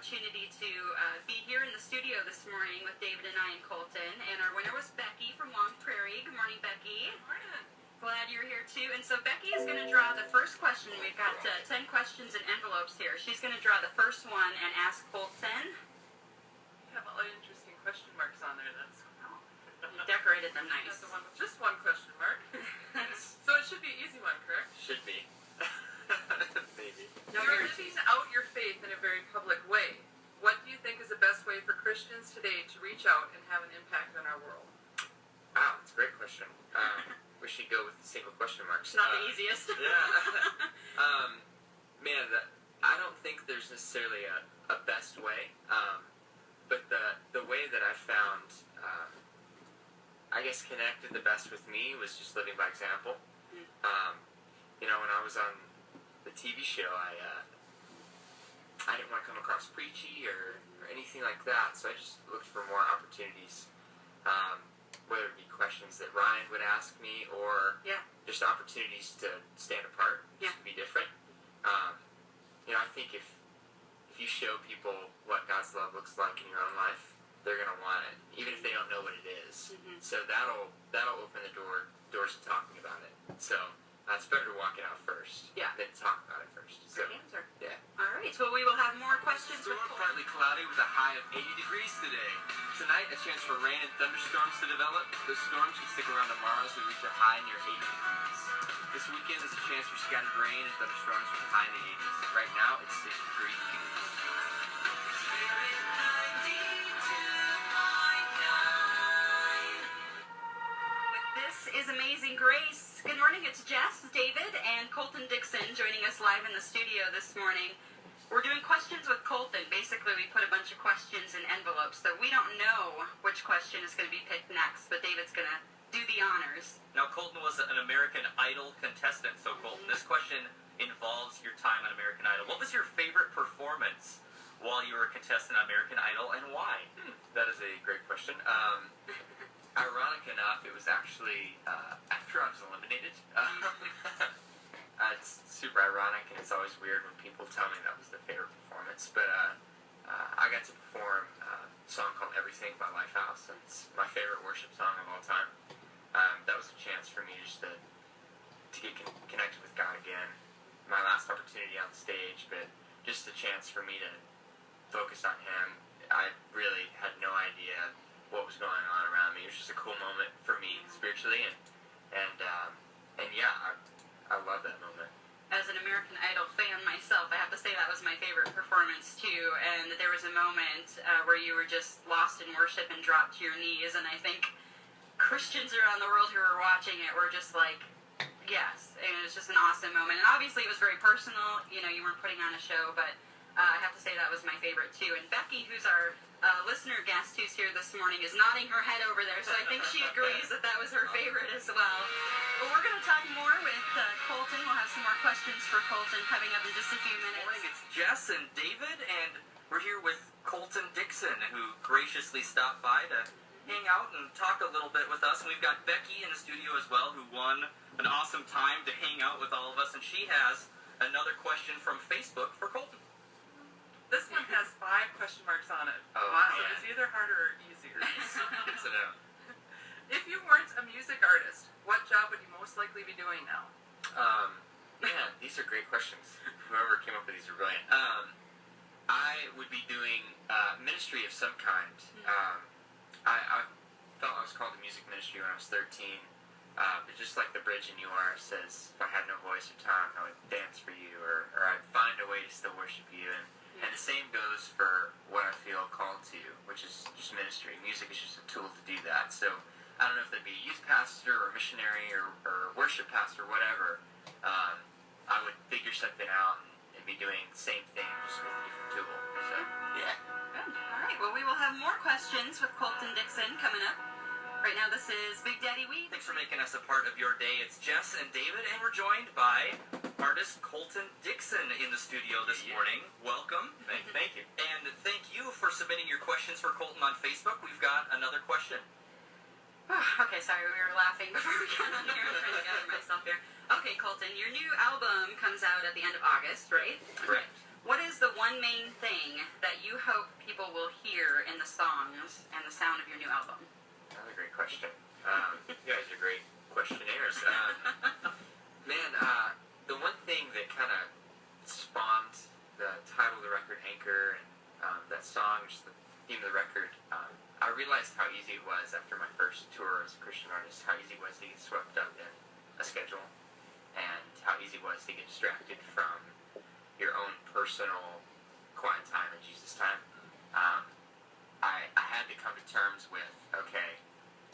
opportunity to be here in the studio this morning with David and I and Colton. And our winner was Becky from Long Prairie. Good morning, Becky. Good morning. Glad you're here too. And so Becky is going to draw the first question. We've got 10 questions in envelopes here. She's going to draw the first one and ask Colton. You have all interesting question marks on there. That's cool. You decorated them nice. That's the one with just one question mark. So it should be an easy one, correct? Should be. Maybe. You're living out your faith in a very public way. What do you think is the best way for Christians today to reach out and have an impact on our world? Wow, that's a great question. We should go with single question marks. Not the easiest. Yeah. Man, I don't think there's necessarily a best way. But the way that I found, I guess, connected the best with me was just living by example. You know, when I was on the TV show, I didn't want to come across preachy or anything like that, so I just looked for more opportunities, whether it be questions that Ryan would ask me or just opportunities to stand apart, just to be different. You know, I think if you show people what God's love looks like in your own life, they're going to want it, even if they don't know what it is. So that'll open the doors to talking about it. So it's better to walk it out first than talk about it first. So, Great answer. Yeah. All right, well, we will have more questions with Colton. Partly cloudy with a high of 80 degrees today. Tonight, a chance for rain and thunderstorms to develop. The storms should stick around tomorrow as we reach a high near 80 degrees. This weekend is a chance for scattered rain and thunderstorms with a high in the 80s. Right now, it's 63 degrees. This is Amazing Grace. Good morning, it's Jess, David, and Colton Dixon joining us live in the studio this morning. We're doing questions with Colton. Basically, we put a bunch of questions in envelopes, so we don't know which question is going to be picked next, but David's going to do the honors. Now, Colton was an American Idol contestant, so Colton, this question involves your time on American Idol. What was your favorite performance while you were a contestant on American Idol, and why? That is a great question. Ironic enough, it was actually after I was eliminated. It's super ironic, and it's always weird when people tell me that was their favorite performance. But I got to perform a song called Everything by Lifehouse. It's my favorite worship song of all time. That was a chance for me just to get connected with God again. My last opportunity on stage, but just a chance for me to focus on Him. I really had no idea what was going on around me. It was just a cool moment for me spiritually, and yeah, I love that moment. As an American Idol fan myself, I have to say that was my favorite performance too, and there was a moment where you were just lost in worship and dropped to your knees, and I think Christians around the world who were watching it were just like, yes, and it was just an awesome moment, and obviously it was very personal. You know, you weren't putting on a show, but I have to say that was my favorite too. And Becky, who's our listener guest who's here this morning, is nodding her head over there, so I think she agrees that that was her favorite as well. But we're going to talk more with Colton. We'll have some more questions for Colton coming up in just a few minutes. Good morning, it's Jess and David, and we're here with Colton Dixon, who graciously stopped by to hang out and talk a little bit with us. And we've got Becky in the studio as well, who won an awesome time to hang out with all of us, and she has another question from Facebook for Colton. This one has 5 question marks on it. Oh, wow. yeah. So it's either harder or easier. Good to know. If you weren't a music artist, what job would you most likely be doing now? Man, these are great questions. Whoever came up with these are brilliant. I would be doing ministry of some kind. I felt I was called to music ministry when I was 13. But just like the bridge in You Are says, if I had no voice or tongue, I would dance for you, or I'd find a way to still worship you. And the same goes for what I feel called to, which is just ministry. Music is just a tool to do that. So I don't know if that'd be a youth pastor or missionary or worship pastor, whatever. I would figure something out and be doing the same thing, just with a different tool. So, yeah. Good. All right, well, we will have more questions with Colton Dixon coming up. Right now, this is Big Daddy Wee. Thanks for making us a part of your day. It's Jess and David, and we're joined by artist Colton Dixon in the studio this morning. Welcome. Thank you. And thank you for submitting your questions for Colton on Facebook. We've got another question. Okay, sorry, we were laughing before we got on here. I'm trying to gather myself here. Okay, Colton, your new album comes out at the end of August, right? Correct. What is the one main thing that you hope people will hear in the songs and the sound of your new album? Another great question. You guys are great questionnaires. The one thing that kind of spawned the title of the record, Anchor, and that song, just the theme of the record, I realized how easy it was after my first tour as a Christian artist, how easy it was to get swept up in a schedule, and how easy it was to get distracted from your own personal quiet time and Jesus time. I had to come to terms with, okay,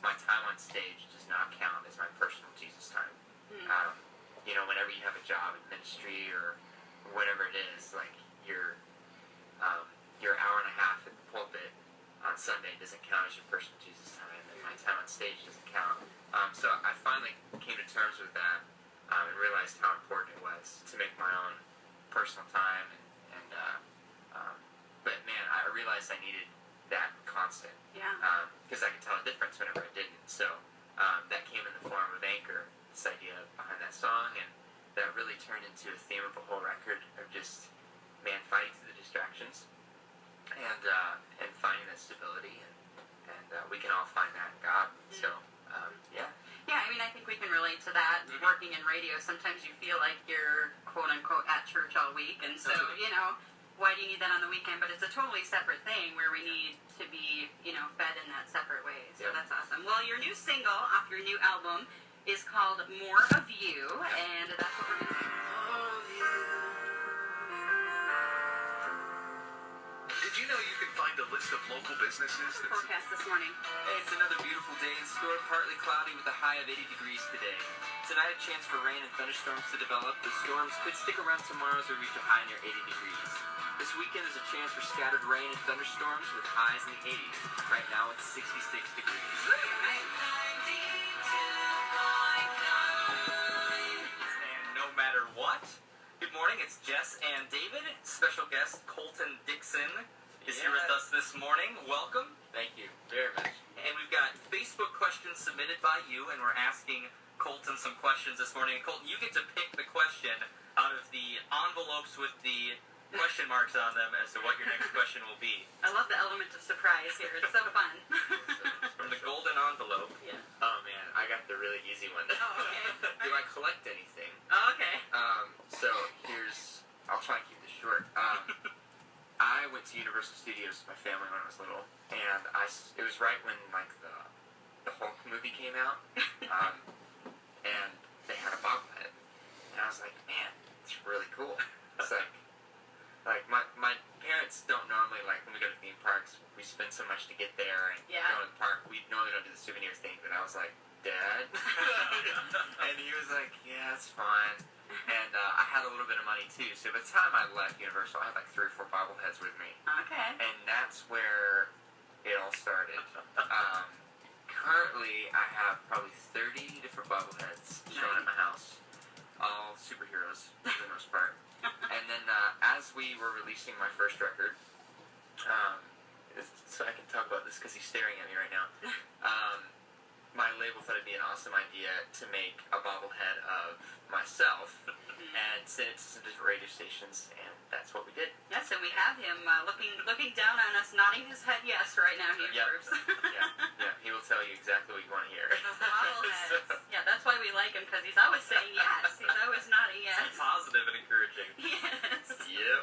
my time on stage does not count as my personal Jesus time. Whenever you have a job in ministry or whatever it is, like your hour and a half at the pulpit on Sunday doesn't count as your personal Jesus time, and my time on stage doesn't count. So I finally came to terms with that and realized how important it was to make my own personal time, but man, I realized I needed that constant. Yeah. Because I could tell a difference whenever I didn't. So that came in the form of Anchor, this idea behind that song, and that really turned into a theme of the whole record of just, man, fighting through the distractions and finding that stability, and we can all find that in God. So, yeah. Yeah, I mean, I think we can relate to that. Working in radio, sometimes you feel like you're, quote-unquote, at church all week, and so, why do you need that on the weekend? But it's a totally separate thing where we need to be, fed in that separate way. So That's awesome. Well, your new single off your new album is called More of You, and that's what we're going to do. Did you know you can find a list of local businesses that... Forecast this morning. Hey, it's another beautiful day in store, partly cloudy with a high of 80 degrees today. Tonight, a chance for rain and thunderstorms to develop. The storms could stick around tomorrow as we reach a high near 80 degrees. This weekend, there's a chance for scattered rain and thunderstorms with highs in the 80s. Right now, it's 66 degrees. And no matter what, good morning, it's Jess and David. Special guest Colton Dixon is here with us this morning. Welcome. Thank you very much. And we've got Facebook questions submitted by you, and we're asking Colton some questions this morning. And Colton, you get to pick the question out of the envelopes with the question marks on them as to what your next question will be. I love the element of surprise here. It's so fun. From the golden envelope. Yeah. Oh man, I got the really easy one. Oh, okay. Do I collect anything? Oh, okay. So I'll try and keep this short. I went to Universal Studios with my family when I was little, and it was right when like the Hulk movie came out, and they had a bobblehead, and I was like, man, it's really cool. It's like my parents don't normally, like, when we go to theme parks, we spend so much to get there and go to the park. We normally don't do the souvenir thing, but I was like, Dad? And he was like, yeah, it's fine. And I had a little bit of money too, so by the time I left Universal, I had like 3 or 4 bobbleheads with me. Okay. And that's where it all started. Currently, I have probably 30 different bobbleheads shown at my house, all superheroes for the most part. And then as we were releasing my first record, so I can talk about this because he's staring at me right now, my label thought it'd be an awesome idea to make a bobblehead of myself and send it to some different radio stations, and that's what we did. Yes, and we have him looking down on us, nodding his head yes right now. He approves. Yeah, he will tell you exactly what you want to hear. Bobbleheads. Yeah, that's why we like him, because he's always saying yes. He's always nodding yes. Positive and encouraging. Yes. Yep.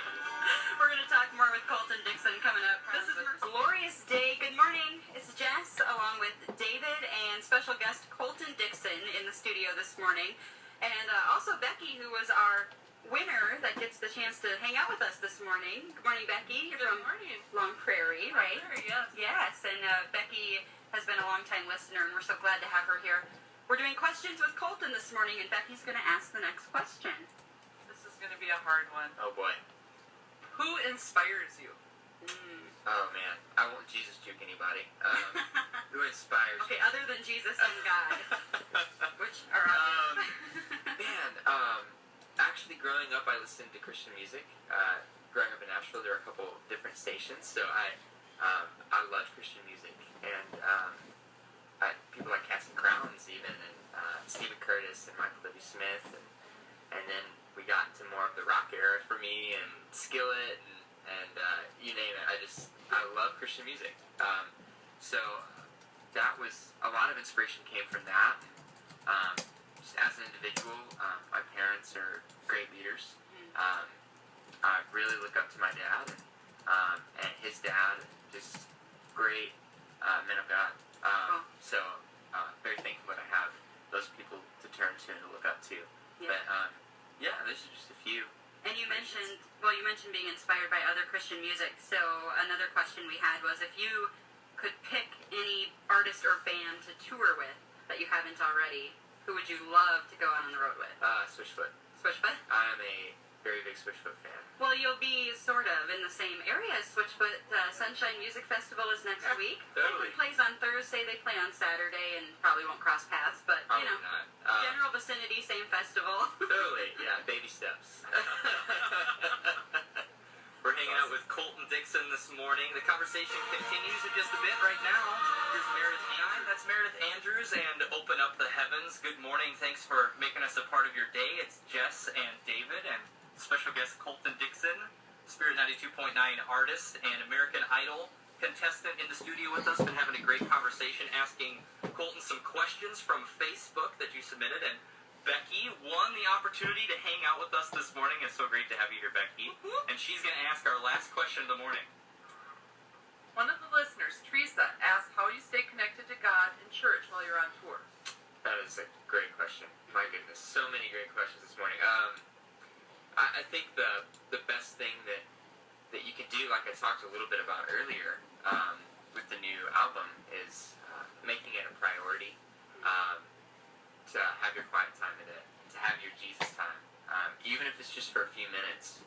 We're going to talk more with Colton Dixon coming up. This is a glorious day. Good morning. It's Jess along with David and special guest Colton Dixon in the studio this morning. And also Becky, who was our winner that gets the chance to hang out with us this morning. Good morning, Becky. You're from Long Prairie, right? Long Prairie, yes. Yes, and Becky has been a long-time listener, and we're so glad to have her here. We're doing questions with Colton this morning, and Becky's going to ask the next question. This is going to be a hard one. Oh boy. Who inspires you? Oh man, I won't Jesus juke anybody. Who inspires Okay, other than Jesus and God, which are actually growing up, I listened to Christian music. Growing up in Nashville, there were a couple different stations, so I loved Christian music, and people like Casting Crowns even, and Stephen Curtis and Michael W. Smith, and then we got into more of the rock era for me, and Skillet, and you name it. I love Christian music. So that was, a lot of inspiration came from that. Just as an individual, my parents are great leaders. I really look up to my dad, and his dad, just great men of God. So very thankful that I have those people to turn to and to look up to. Yeah. But yeah, this is just a few. And you mentioned being inspired by other Christian music. So another question we had was, if you could pick any artist or band to tour with that you haven't already, who would you love to go out on the road with? Switchfoot. Switchfoot? I am a very big Switchfoot fan. Well, you'll be sort of in the same area as Switchfoot. Sunshine Music Festival is next week. Totally. It plays on Thursday, they play on Saturday, and probably won't cross paths, but, Probably you know, not. general vicinity, same festival. Totally, yeah, baby steps. We're hanging out with Colton Dixon this morning. The conversation continues in just a bit. Right now, here's Meredith Andrews. That's Meredith Andrews and Open Up the Heavens. Good morning. Thanks for making us a part of your day. It's Jess and David and special guest Colton Dixon, Spirit 92.9 artist and American Idol contestant in the studio with us. Been having a great conversation, asking Colton some questions from Facebook that you submitted, and Becky won the opportunity to hang out with us this morning. It's so great to have you here, Becky. And she's going to ask our last question of the morning. One of the listeners, Teresa, asked how you stay connected to God and church while you're on tour. That is a great question. My goodness, so many great questions this morning. I think the best thing that you can do, like I talked a little bit about earlier with the new album, is making it a priority to have your quiet time in it, to have your Jesus time, even if it's just for a few minutes.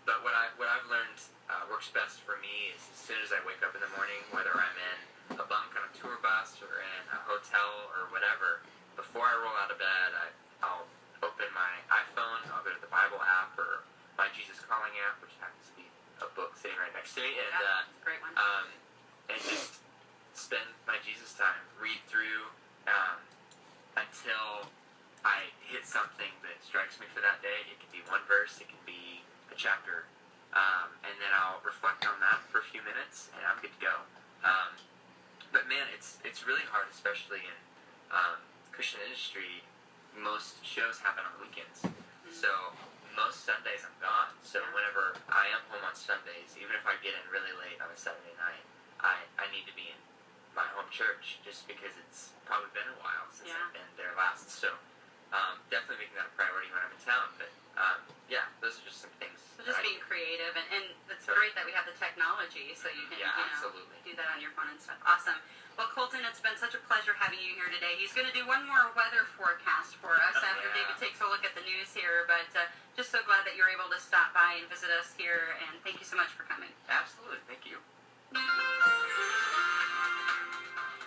But what I've learned works best for me is, as soon as I wake up in the morning, whether I'm in a bunk on a tour bus or in a hotel or whatever, before I roll out of bed, I'll open my iPhone, I'll go to the Bible app or my Jesus Calling app, which happens to be a book sitting right next to me, and It's a great one. and just spend my Jesus time, read through until I hit something that strikes me for that day. It can be one verse, it can be a chapter, and then I'll reflect on that for a few minutes, and I'm good to go. But man, it's really hard, especially in Christian industry. Most shows happen on weekends, so most Sundays I'm gone. So whenever I am home on Sundays, even if I get in really late on a Saturday night, I need to be in my home church, just because it's probably been a while since I've been there last. So definitely making that a priority when I'm in town. But yeah, those are just some things. So just being creative, and it's great that we have the technology, so you can absolutely do that on your phone and stuff. Awesome. Well, Colton, it's been such a pleasure having you here today. He's going to do one more weather forecast for us after David takes a look at the news here, but just so glad that you're able to stop by and visit us here, and thank you so much for coming. Absolutely, thank you.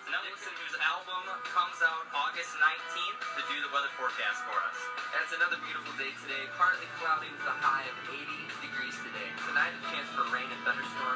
Now listen, whose album comes out August 19th to do the weather forecast for us. And it's another beautiful day today. Partly cloudy with a high of 80 degrees today. Tonight, a chance for rain and thunderstorms.